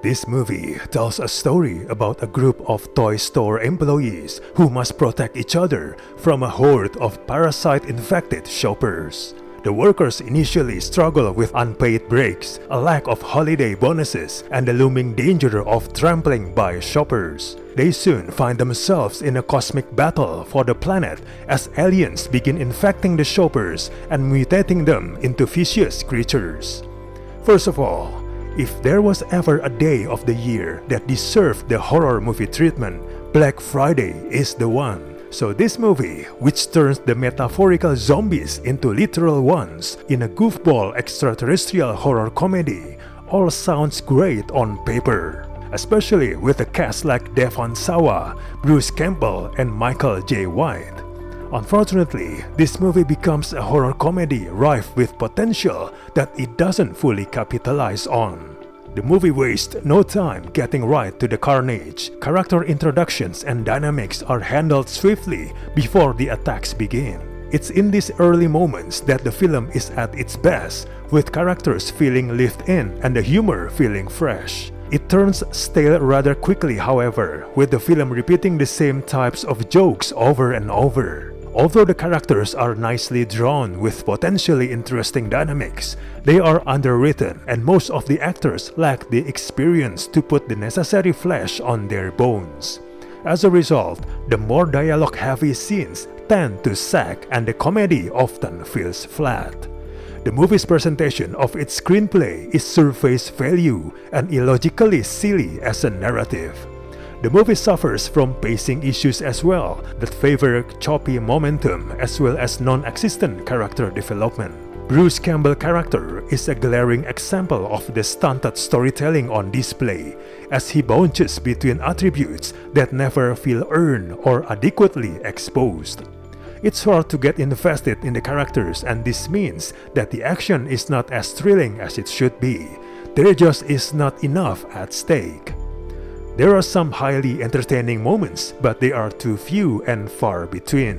This movie tells a story about a group of toy store employees who must protect each other from a horde of parasite-infected shoppers. The workers initially struggle with unpaid breaks, a lack of holiday bonuses, and the looming danger of trampling by shoppers. They soon find themselves in a cosmic battle for the planet as aliens begin infecting the shoppers and mutating them into vicious creatures. First of all, if there was ever a day of the year that deserved the horror movie treatment, Black Friday is the one. So this movie, which turns the metaphorical zombies into literal ones in a goofball extraterrestrial horror comedy, all sounds great on paper. Especially with a cast like Devon Sawa, Bruce Campbell, and Michael J. White. Unfortunately, this movie becomes a horror comedy rife with potential that it doesn't fully capitalize on. The movie wastes no time getting right to the carnage. Character introductions and dynamics are handled swiftly before the attacks begin. It's in these early moments that the film is at its best, with characters feeling lived in and the humor feeling fresh. It turns stale rather quickly, however, with the film repeating the same types of jokes over and over. Although the characters are nicely drawn with potentially interesting dynamics, they are underwritten and most of the actors lack the experience to put the necessary flesh on their bones. As a result, the more dialogue-heavy scenes tend to sag and the comedy often feels flat. The movie's presentation of its screenplay is surface value and illogically silly as a narrative. The movie suffers from pacing issues as well that favor choppy momentum as well as non-existent character development. Bruce Campbell's character is a glaring example of the stunted storytelling on display, as he bounces between attributes that never feel earned or adequately exposed. It's hard to get invested in the characters, and this means that the action is not as thrilling as it should be. There just is not enough at stake. There are some highly entertaining moments, but they are too few and far between.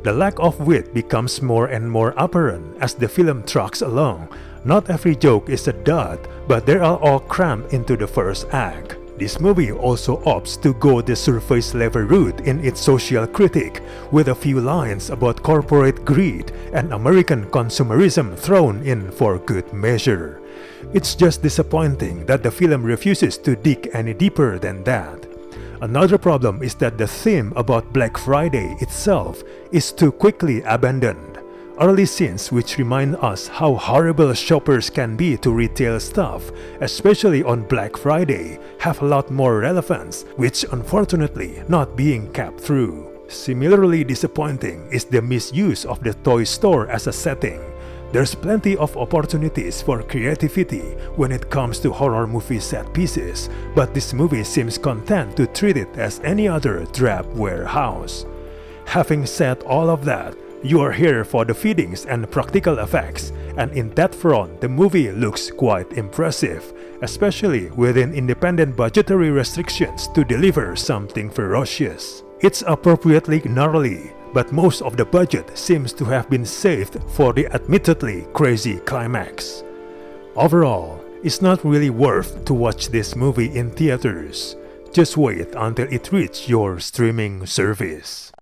The lack of wit becomes more and more apparent as the film trucks along. Not every joke is a dud, but they are all crammed into the first act. This movie also opts to go the surface level route in its social critique, with a few lines about corporate greed and American consumerism thrown in for good measure. It's just disappointing that the film refuses to dig any deeper than that. Another problem is that the theme about Black Friday itself is too quickly abandoned. Early scenes which remind us how horrible shoppers can be to retail stuff, especially on Black Friday, have a lot more relevance, which unfortunately not being kept through. Similarly disappointing is the misuse of the toy store as a setting. There's plenty of opportunities for creativity when it comes to horror movie set pieces, but this movie seems content to treat it as any other drab warehouse. Having said all of that, you are here for the fittings and practical effects, and in that front, the movie looks quite impressive, especially within independent budgetary restrictions to deliver something ferocious. It's appropriately gnarly, but most of the budget seems to have been saved for the admittedly crazy climax. Overall, it's not really worth to watch this movie in theaters. Just wait until it reaches your streaming service.